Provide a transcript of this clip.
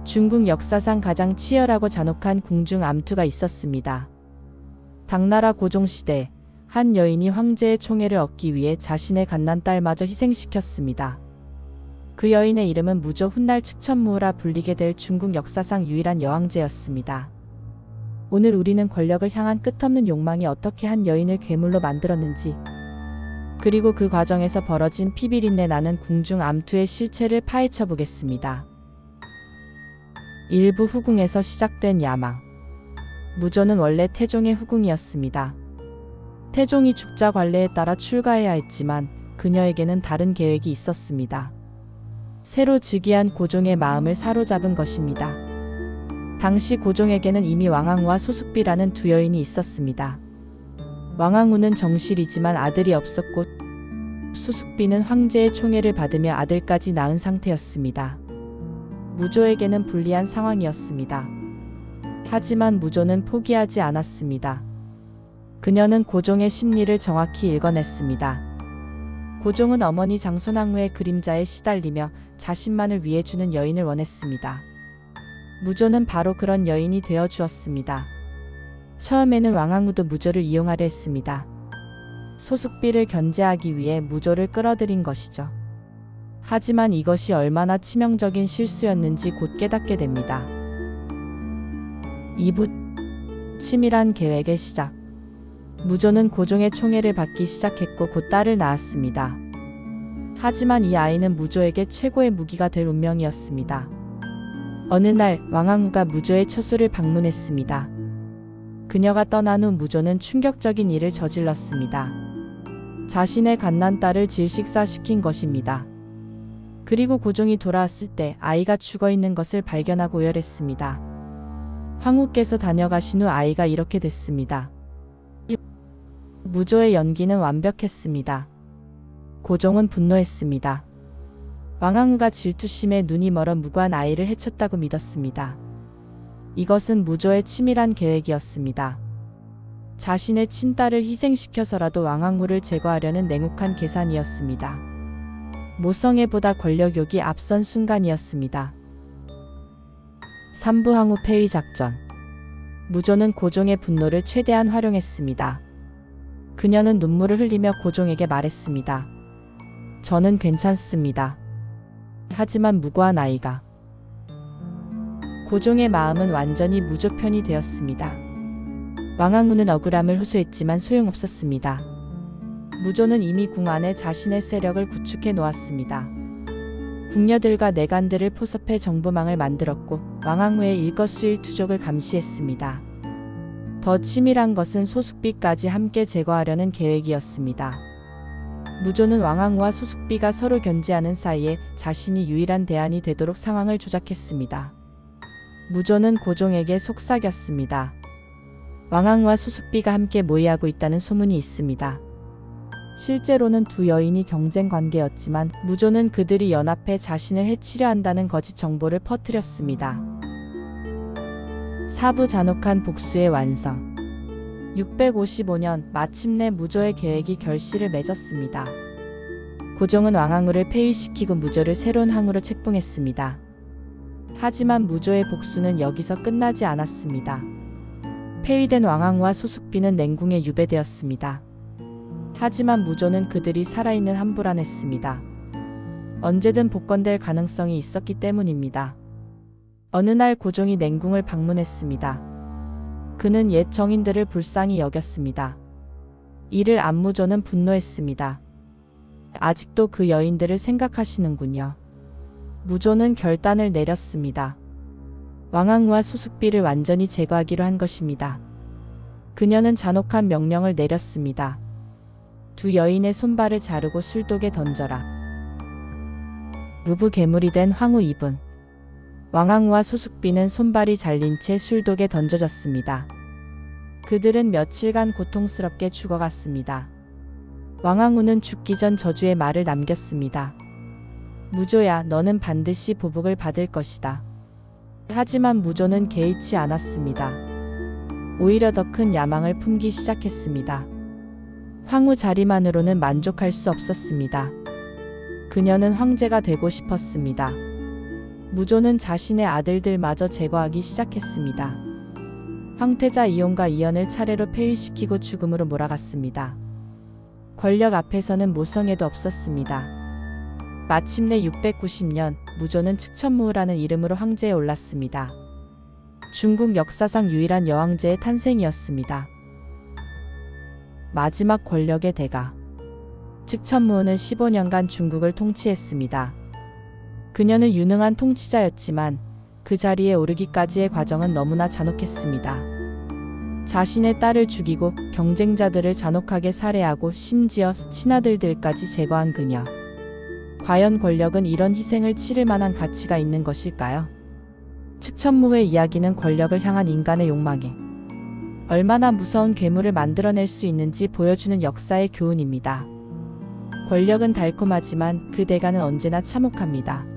중국 역사상 가장 치열하고 잔혹한 궁중 암투가 있었습니다. 당나라 고종시대 한 여인이 황제의 총애를 얻기 위해 자신의 갓난딸마저 희생시켰습니다. 그 여인의 이름은 무조 훗날 측천무후라 불리게 될 중국 역사상 유일한 여왕제였습니다. 오늘 우리는 권력을 향한 끝없는 욕망이 어떻게 한 여인을 괴물로 만들었는지, 그리고 그 과정에서 벌어진 피비린내 나는 궁중 암투의 실체를 파헤쳐 보겠습니다. 일부 후궁에서 시작된 야망. 무조는 원래 태종의 후궁이었습니다. 태종이 죽자 관례에 따라 출가해야 했지만 그녀에게는 다른 계획이 있었습니다. 새로 즉위한 고종의 마음을 사로잡은 것입니다. 당시 고종에게는 이미 왕왕후와 소숙비라는 두 여인이 있었습니다. 왕왕후는 정실이지만 아들이 없었고 소숙비는 황제의 총애를 받으며 아들까지 낳은 상태였습니다. 무조에게는 불리한 상황이었습니다. 하지만 무조는 포기하지 않았습니다. 그녀는 고종의 심리를 정확히 읽어냈습니다. 고종은 어머니 장손왕후의 그림자에 시달리며 자신만을 위해 주는 여인을 원했습니다. 무조는 바로 그런 여인이 되어 주었습니다. 처음에는 왕왕후도 무조를 이용하려 했습니다. 소숙비를 견제하기 위해 무조를 끌어들인 것이죠. 하지만 이것이 얼마나 치명적인 실수였는지 곧 깨닫게 됩니다. 2부 치밀한 계획의 시작. 무조는 고종의 총애를 받기 시작했고 곧 딸을 낳았습니다. 하지만 이 아이는 무조에게 최고의 무기가 될 운명이었습니다. 어느 날 왕왕후가 무조의 처소를 방문했습니다. 그녀가 떠난 후 무조는 충격적인 일을 저질렀습니다. 자신의 갓난딸을 질식사시킨 것입니다. 그리고 고종이 돌아왔을 때 아이가 죽어있는 것을 발견하고 오열했습니다. 황후께서 다녀가신 후 아이가 이렇게 됐습니다. 무조의 연기는 완벽했습니다. 고종은 분노했습니다. 왕왕후가 질투심에 눈이 멀어 무고한 아이를 해쳤다고 믿었습니다. 이것은 무조의 치밀한 계획이었습니다. 자신의 친딸을 희생시켜서라도 왕왕후를 제거하려는 냉혹한 계산이었습니다. 모성애보다 권력욕이 앞선 순간이었습니다. 3부 황후 폐위 작전. 무조는 고종의 분노를 최대한 활용했습니다. 그녀는 눈물을 흘리며 고종에게 말했습니다. 저는 괜찮습니다. 하지만 무고한 아이가. 고종의 마음은 완전히 무조 편이 되었습니다. 왕왕후는 억울함을 호소했지만 소용없었습니다. 무조는 이미 궁 안에 자신의 세력을 구축해 놓았습니다. 궁녀들과 내간들을 포섭해 정보망을 만들었고 왕왕후의 일거수일투족을 감시했습니다. 더 치밀한 것은 소숙비까지 함께 제거하려는 계획이었습니다. 무조는 왕왕후와 소숙비가 서로 견제하는 사이에 자신이 유일한 대안이 되도록 상황을 조작했습니다. 무조는 고종에게 속삭였습니다. 왕왕후와 소숙비가 함께 모의하고 있다는 소문이 있습니다. 실제로는 두 여인이 경쟁 관계였지만 무조는 그들이 연합해 자신을 해치려 한다는 거짓 정보를 퍼뜨렸습니다. 4부 잔혹한 복수의 완성. 655년 마침내 무조의 계획이 결실을 맺었습니다. 고종은 왕왕후를 폐위시키고 무조를 새로운 항우로 책봉했습니다. 하지만 무조의 복수는 여기서 끝나지 않았습니다. 폐위된 왕왕후와 소숙비는 냉궁에 유배되었습니다. 하지만 무조는 그들이 살아있는 한 불안했습니다. 언제든 복권될 가능성이 있었기 때문입니다. 어느 날 고종이 냉궁을 방문했습니다. 그는 옛 정인들을 불쌍히 여겼습니다. 이를 안 무조는 분노했습니다. 아직도 그 여인들을 생각하시는군요. 무조는 결단을 내렸습니다. 왕왕후와 소숙비를 완전히 제거하기로 한 것입니다. 그녀는 잔혹한 명령을 내렸습니다. 두 여인의 손발을 자르고 술독에 던져라. 무부 괴물이 된 황후 2분. 왕왕후와 소숙비는 손발이 잘린 채 술독에 던져졌습니다. 그들은 며칠간 고통스럽게 죽어갔습니다. 왕왕후는 죽기 전 저주의 말을 남겼습니다. 무조야, 너는 반드시 보복을 받을 것이다. 하지만 무조는 개의치 않았습니다. 오히려 더 큰 야망을 품기 시작했습니다. 황후 자리만으로는 만족할 수 없었습니다. 그녀는 황제가 되고 싶었습니다. 무조는 자신의 아들들마저 제거하기 시작했습니다. 황태자 이용과 이연을 차례로 폐위시키고 죽음으로 몰아갔습니다. 권력 앞에서는 모성애도 없었습니다. 마침내 690년 무조는 측천무라는 이름으로 황제에 올랐습니다. 중국 역사상 유일한 여왕제의 탄생이었습니다. 마지막 권력의 대가. 측천무는 15년간 중국을 통치했습니다. 그녀는 유능한 통치자였지만 그 자리에 오르기까지의 과정은 너무나 잔혹했습니다. 자신의 딸을 죽이고 경쟁자들을 잔혹하게 살해하고 심지어 친아들들까지 제거한 그녀. 과연 권력은 이런 희생을 치를 만한 가치가 있는 것일까요? 측천무의 이야기는 권력을 향한 인간의 욕망에 얼마나 무서운 괴물을 만들어낼 수 있는지 보여주는 역사의 교훈입니다. 권력은 달콤하지만 그 대가는 언제나 참혹합니다.